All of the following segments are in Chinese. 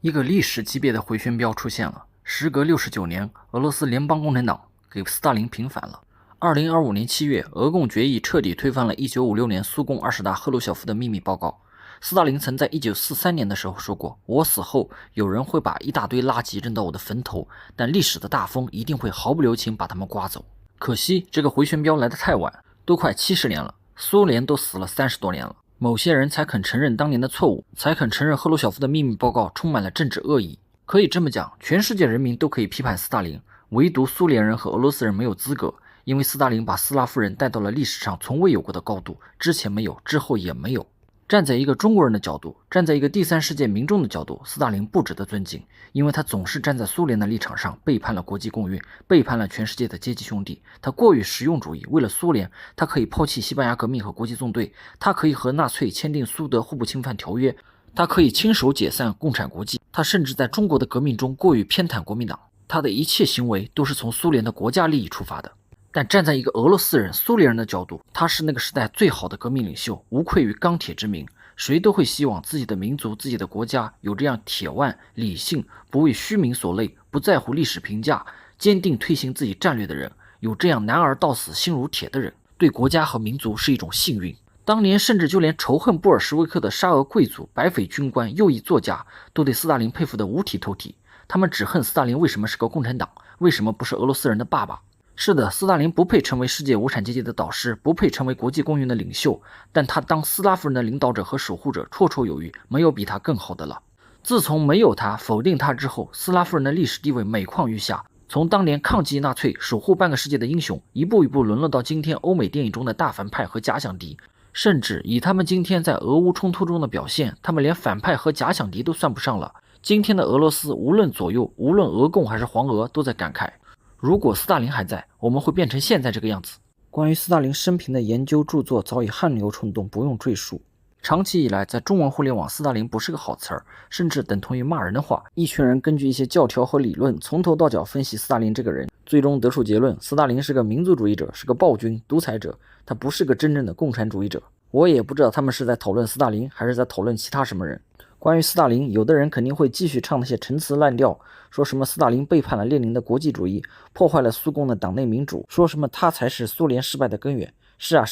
一个历史级别的回旋镖出现了。时隔69年，俄罗斯联邦共产党给斯大林平反了。2025年7月，俄共决议彻底推翻了1956年苏共20大赫鲁晓夫的秘密报告。斯大林曾在1943年的时候说过，我死后有人会把一大堆垃圾扔到我的坟头，但历史的大风一定会毫不留情把它们刮走。可惜这个回旋镖来得太晚，都快70年了，苏联都死了30多年了，某些人才肯承认当年的错误，才肯承认赫鲁晓夫的秘密报告充满了政治恶意。可以这么讲，全世界人民都可以批判斯大林，唯独苏联人和俄罗斯人没有资格，因为斯大林把斯拉夫人带到了历史上从未有过的高度，之前没有，之后也没有。站在一个中国人的角度，站在一个第三世界民众的角度，斯大林不值得尊敬，因为他总是站在苏联的立场上，背叛了国际共运，背叛了全世界的阶级兄弟。他过于实用主义，为了苏联，他可以抛弃西班牙革命和国际纵队，他可以和纳粹签订苏德互不侵犯条约，他可以亲手解散共产国际，他甚至在中国的革命中过于偏袒国民党，他的一切行为都是从苏联的国家利益出发的。但站在一个俄罗斯人、苏联人的角度，他是那个时代最好的革命领袖，无愧于钢铁之名。谁都会希望自己的民族、自己的国家有这样铁腕、理性、不为虚名所累、不在乎历史评价、坚定推行自己战略的人，有这样男儿到死心如铁的人，对国家和民族是一种幸运。当年甚至就连仇恨布尔什维克的沙俄贵族、白匪军官、右翼作家都对斯大林佩服得五体投地，他们只恨斯大林为什么是个共产党，为什么不是俄罗斯人的爸爸。是的，斯大林不配成为世界无产阶级的导师，不配成为国际公运的领袖，但他当斯拉夫人的领导者和守护者绰绰有余，没有比他更好的了。自从没有他，否定他之后，斯拉夫人的历史地位每况愈下，从当年抗击纳粹、守护半个世界的英雄，一步一步沦落到今天欧美电影中的大反派和假想敌。甚至以他们今天在俄乌冲突中的表现，他们连反派和假想敌都算不上了。今天的俄罗斯，无论左右，无论俄共还是黄俄，都在感慨，如果斯大林还在，我们会变成现在这个样子。关于斯大林生平的研究著作早已汗流冲动，不用赘述。长期以来，在中文互联网，斯大林不是个好词儿，甚至等同于骂人的话。一群人根据一些教条和理论，从头到脚分析斯大林这个人，最终得出结论：斯大林是个民族主义者，是个暴君、独裁者，他不是个真正的共产主义者。我也不知道他们是在讨论斯大林，还是在讨论其他什么人。关于斯大林，有的人肯定会继续唱那些陈词滥调，说什么斯大林背叛了列宁的国际主义，破坏了苏共的党内民主，说什么他才是苏联失败的根源。是啊，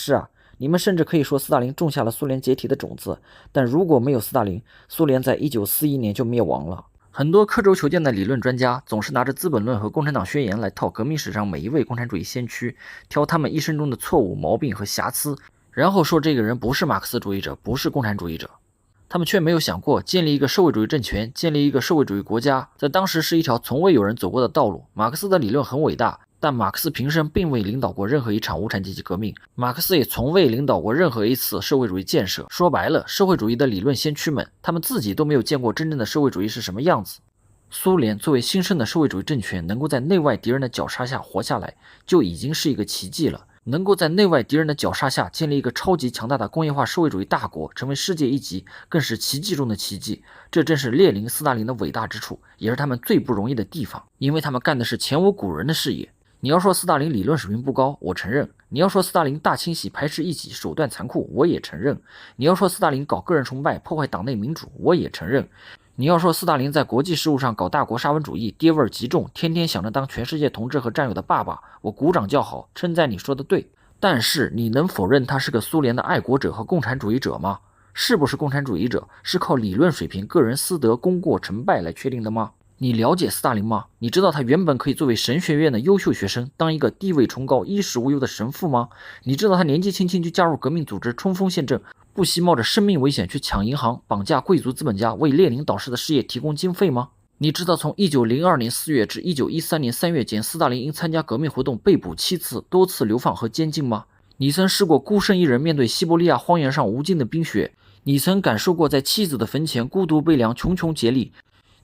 你们甚至可以说斯大林种下了苏联解体的种子，但如果没有斯大林，苏联在1941年就灭亡了。很多刻舟求剑的理论专家总是拿着《资本论》和《共产党宣言》来套革命史上每一位共产主义先驱，挑他们一生中的错误、毛病和瑕疵，然后说这个人不是马克思主义者，不是共产主义者。他们却没有想过，建立一个社会主义政权，建立一个社会主义国家，在当时是一条从未有人走过的道路。马克思的理论很伟大，但马克思平生并未领导过任何一场无产阶级革命，马克思也从未领导过任何一次社会主义建设。说白了，社会主义的理论先驱们，他们自己都没有见过真正的社会主义是什么样子。苏联作为新生的社会主义政权，能够在内外敌人的绞杀下活下来，就已经是一个奇迹了。能够在内外敌人的绞杀下建立一个超级强大的工业化社会主义大国，成为世界一级，更是奇迹中的奇迹。这正是列宁、斯大林的伟大之处，也是他们最不容易的地方，因为他们干的是前无古人的事业。你要说斯大林理论水平不高，我承认；你要说斯大林大清洗、排斥异己、手段残酷，我也承认；你要说斯大林搞个人崇拜、破坏党内民主，我也承认。你要说斯大林在国际事务上搞大国沙文主义，爹味儿极重，天天想着当全世界同志和战友的爸爸，我鼓掌叫好，称赞你说的对。但是你能否认他是个苏联的爱国者和共产主义者吗？是不是共产主义者是靠理论水平、个人私德、功过成败来确定的吗？你了解斯大林吗？你知道他原本可以作为神学院的优秀学生，当一个地位崇高、衣食无忧的神父吗？你知道他年纪轻轻就加入革命组织，冲锋陷阵，不惜冒着生命危险去抢银行，绑架贵族资本家，为列宁导师的事业提供经费吗？你知道从1902年4月至1913年3月间，斯大林因参加革命活动被捕7次，多次流放和监禁吗？你曾试过孤身一人面对西伯利亚荒原上无尽的冰雪？你曾感受过在妻子的坟前孤独悲凉、穷穷竭力？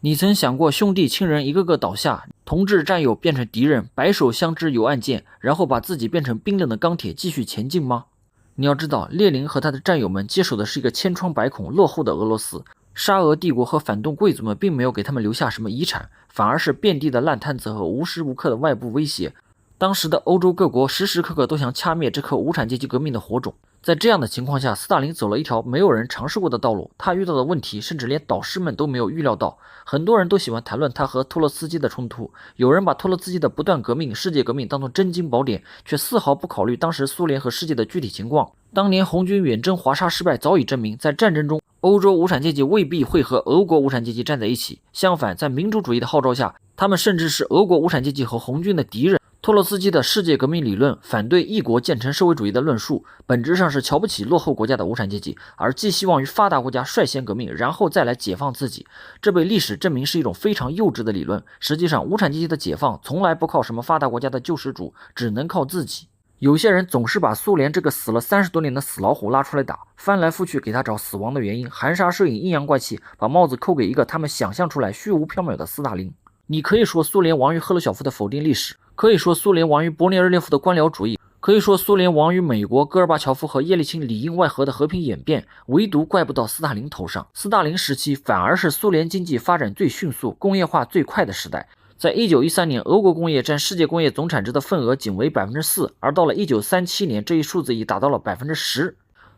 你曾想过兄弟亲人一个个倒下，同志战友变成敌人，白手相知有暗箭，然后把自己变成冰冷的钢铁继续前进吗？你要知道，列宁和他的战友们接手的是一个千疮百孔、落后的俄罗斯。沙俄帝国和反动贵族们并没有给他们留下什么遗产，反而是遍地的烂摊子和无时无刻的外部威胁。当时的欧洲各国时时刻刻都想掐灭这颗无产阶级革命的火种。在这样的情况下，斯大林走了一条没有人尝试过的道路，他遇到的问题甚至连导师们都没有预料到。很多人都喜欢谈论他和托洛斯基的冲突，有人把托洛斯基的不断革命、世界革命当作真经宝典，却丝毫不考虑当时苏联和世界的具体情况。当年红军远征华沙失败早已证明，在战争中欧洲无产阶级未必会和俄国无产阶级站在一起，相反，在民主主义的号召下，他们甚至是俄国无产阶级和红军的敌人。托洛斯基的世界革命理论反对一国建成社会主义的论述，本质上是瞧不起落后国家的无产阶级，而寄希望于发达国家率先革命，然后再来解放自己。这被历史证明是一种非常幼稚的理论。实际上，无产阶级的解放从来不靠什么发达国家的救世主，只能靠自己。有些人总是把苏联这个死了30多年的死老虎拉出来打，翻来覆去给他找死亡的原因，含沙射影，阴阳怪气，把帽子扣给一个他们想象出来虚无缥缈的斯大林。你可以说苏联亡于赫鲁晓夫的否定历史，可以说苏联亡于勃列日涅夫的官僚主义，可以说苏联亡于美国戈尔巴乔夫和叶利钦里应外合的和平演变，唯独怪不到斯大林头上。斯大林时期反而是苏联经济发展最迅速、工业化最快的时代。在1913年，俄国工业占世界工业总产值的份额仅为 4%， 而到了1937年，这一数字已达到了 10%。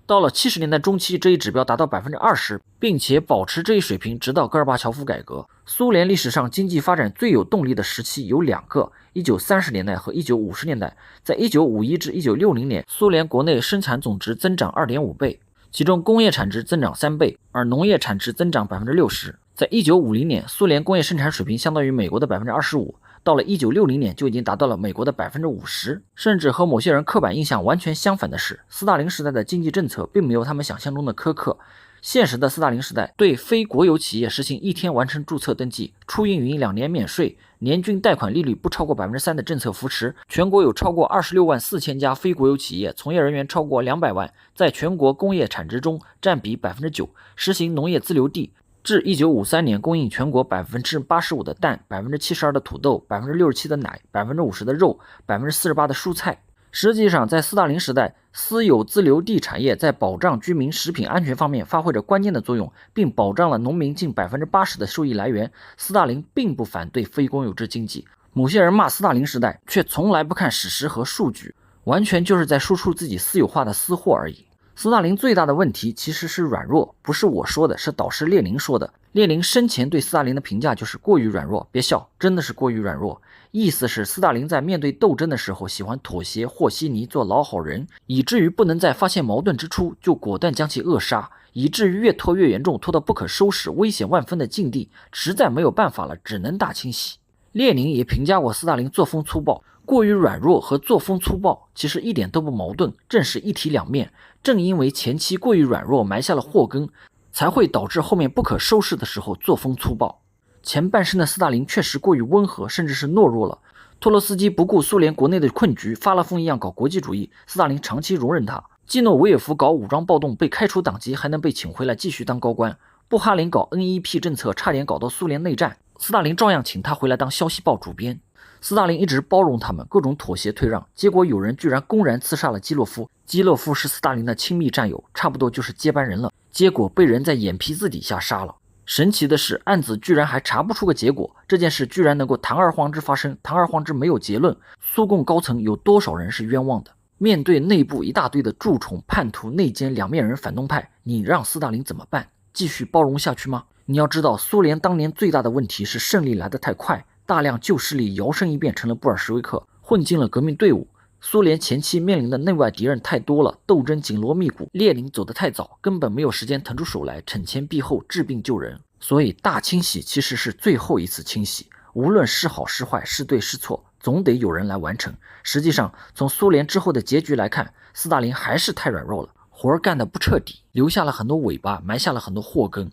到了70年代中期，这一指标达到 20%， 并且保持这一水平直到戈尔巴乔夫改革。苏联历史上经济发展最有动力的时期有2个，1930年代和1950年代。在1951至1960年，苏联国内生产总值增长 2.5 倍，其中工业产值增长3倍，而农业产值增长 60%。在1950年，苏联工业生产水平相当于美国的 25%，到了1960年就已经达到了美国的 50%。 甚至和某些人刻板印象完全相反的是，斯大林时代的经济政策并没有他们想象中的苛刻。现实的斯大林时代对非国有企业实行1天完成注册登记、初运营2年免税、年均贷款利率不超过 3% 的政策扶持，全国有超过26万4千家非国有企业，从业人员超过200万，在全国工业产值中占比 9%， 实行农业自留地，至1953年供应全国 85% 的蛋、72% 的土豆、67% 的奶、50% 的肉、48% 的蔬菜。实际上，在斯大林时代，私有自留地产业在保障居民食品安全方面发挥着关键的作用，并保障了农民近 80% 的收益来源。斯大林并不反对非公有制经济。某些人骂斯大林时代，却从来不看史实和数据，完全就是在输出自己私有化的私货而已。斯大林最大的问题其实是软弱，不是我说的，是导师列宁说的。列宁生前对斯大林的评价就是过于软弱，别笑，真的是过于软弱。意思是斯大林在面对斗争的时候喜欢妥协和稀泥，做老好人，以至于不能在发现矛盾之初就果断将其扼杀，以至于越拖越严重，拖到不可收拾、危险万分的境地，实在没有办法了，只能大清洗。列宁也评价过斯大林作风粗暴。过于软弱和作风粗暴其实一点都不矛盾，正是一体两面。正因为前期过于软弱埋下了祸根，才会导致后面不可收拾的时候作风粗暴。前半生的斯大林确实过于温和，甚至是懦弱了。托洛斯基不顾苏联国内的困局，发了疯一样搞国际主义，斯大林长期容忍他。基诺维也夫搞武装暴动被开除党籍，还能被请回来继续当高官。布哈林搞 NEP 政策，差点搞到苏联内战，斯大林照样请他回来当消息报主编。斯大林一直包容他们，各种妥协退让，结果有人居然公然刺杀了基洛夫。基洛夫是斯大林的亲密战友，差不多就是接班人了，结果被人在眼皮子底下杀了。神奇的是，案子居然还查不出个结果，这件事居然能够堂而皇之发生，堂而皇之没有结论。苏共高层有多少人是冤枉的？面对内部一大堆的蛀虫、叛徒、内奸、两面人、反动派，你让斯大林怎么办？继续包容下去吗？你要知道，苏联当年最大的问题是胜利来得太快，大量旧势力摇身一变成了布尔什维克，混进了革命队伍。苏联前期面临的内外敌人太多了，斗争紧锣密鼓，列宁走得太早，根本没有时间腾出手来惩前毖后、治病救人。所以大清洗其实是最后一次清洗，无论是好是坏，是对是错，总得有人来完成。实际上，从苏联之后的结局来看，斯大林还是太软弱了，活儿干得不彻底，留下了很多尾巴，埋下了很多祸根。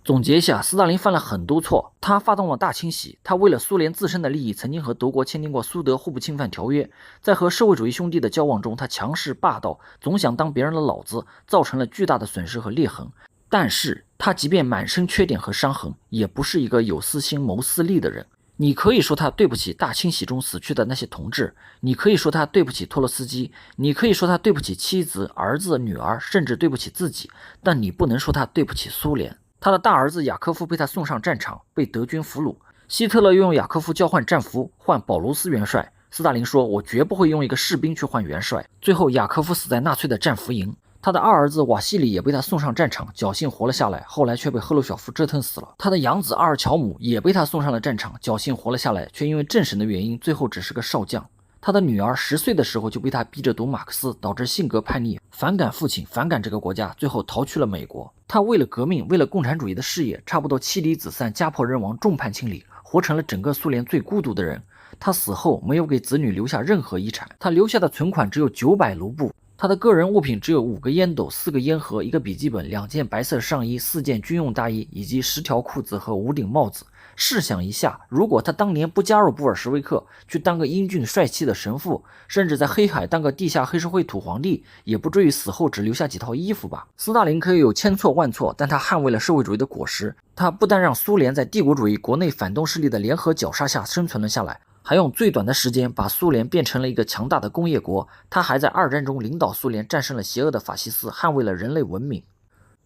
总结一下，斯大林犯了很多错，他发动了大清洗，他为了苏联自身的利益，曾经和德国签订过苏德互不侵犯条约，在和社会主义兄弟的交往中，他强势霸道，总想当别人的老子，造成了巨大的损失和裂痕。但是他即便满身缺点和伤痕，也不是一个有私心谋私利的人。你可以说他对不起大清洗中死去的那些同志，你可以说他对不起托洛斯基，你可以说他对不起妻子、儿子、女儿，甚至对不起自己，但你不能说他对不起苏联。他的大儿子雅科夫被他送上战场，被德军俘虏。希特勒用雅科夫交换战俘，换保罗斯元帅。斯大林说：“我绝不会用一个士兵去换元帅。”最后，雅科夫死在纳粹的战俘营。他的二儿子瓦西里也被他送上战场，侥幸活了下来，后来却被赫鲁晓夫折腾死了。他的养子阿尔乔姆也被他送上了战场，侥幸活了下来，却因为政审的原因，最后只是个少将。他的女儿10岁的时候就被他逼着读马克思，导致性格叛逆，反感父亲，反感这个国家，最后逃去了美国。他为了革命，为了共产主义的事业，差不多妻离子散，家破人亡，众叛亲离，活成了整个苏联最孤独的人。他死后没有给子女留下任何遗产，他留下的存款只有900卢布。他的个人物品只有5个烟斗、4个烟盒、1个笔记本、2件白色上衣、4件军用大衣以及10条裤子和5顶帽子。试想一下，如果他当年不加入布尔什维克，去当个英俊帅气的神父，甚至在黑海当个地下黑社会土皇帝，也不至于死后只留下几套衣服吧。斯大林可以有千错万错，但他捍卫了社会主义的果实。他不但让苏联在帝国主义国内反动势力的联合绞杀下生存了下来，还用最短的时间把苏联变成了一个强大的工业国。他还在二战中领导苏联战胜了邪恶的法西斯，捍卫了人类文明。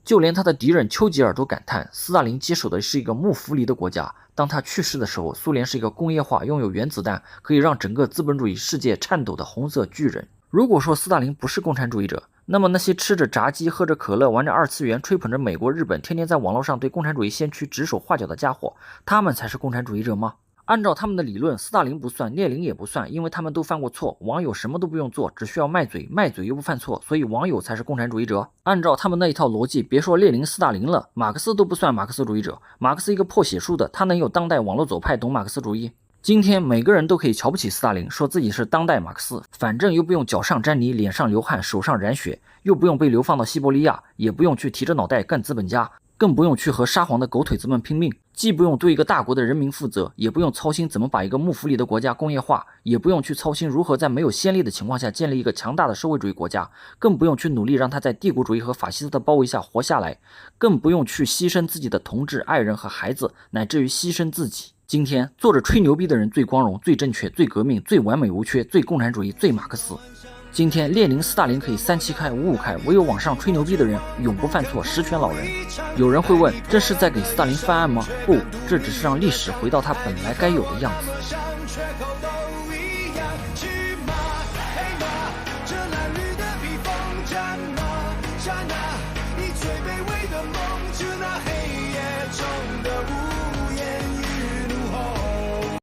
就连他的敌人丘吉尔都感叹，斯大林接手的是一个木福利的国家。当他去世的时候，苏联是一个工业化、拥有原子弹，可以让整个资本主义世界颤抖的红色巨人。如果说斯大林不是共产主义者，那么那些吃着炸鸡、喝着可乐、玩着二次元、吹捧着美国、日本，天天在网络上对共产主义先驱指手画脚的家伙，他们才是共产主义者吗？按照他们的理论，斯大林不算，列宁也不算，因为他们都犯过错。网友什么都不用做，只需要卖嘴，卖嘴又不犯错，所以网友才是共产主义者。按照他们那一套逻辑，别说列宁、斯大林了，马克思都不算马克思主义者。马克思一个破写书的，他能有当代网络左派懂马克思主义？今天每个人都可以瞧不起斯大林，说自己是当代马克思，反正又不用脚上沾泥，脸上流汗，手上染血，又不用被流放到西伯利亚，也不用去提着脑袋干资本家，更不用去和沙皇的狗腿子们拼命，既不用对一个大国的人民负责，也不用操心怎么把一个木福利的国家工业化，也不用去操心如何在没有先例的情况下建立一个强大的社会主义国家，更不用去努力让他在帝国主义和法西斯的包围下活下来，更不用去牺牲自己的同志、爱人和孩子，乃至于牺牲自己。今天坐着吹牛逼的人最光荣、最正确、最革命、最完美无缺、最共产主义、最马克思。今天列宁、斯大林可以3七开、5五开，唯有网上吹牛逼的人永不犯错，十全老人。有人会问，这是在给斯大林翻案吗？不，这只是让历史回到他本来该有的样子。这蓝绿的披风战马，刹那，你最卑微。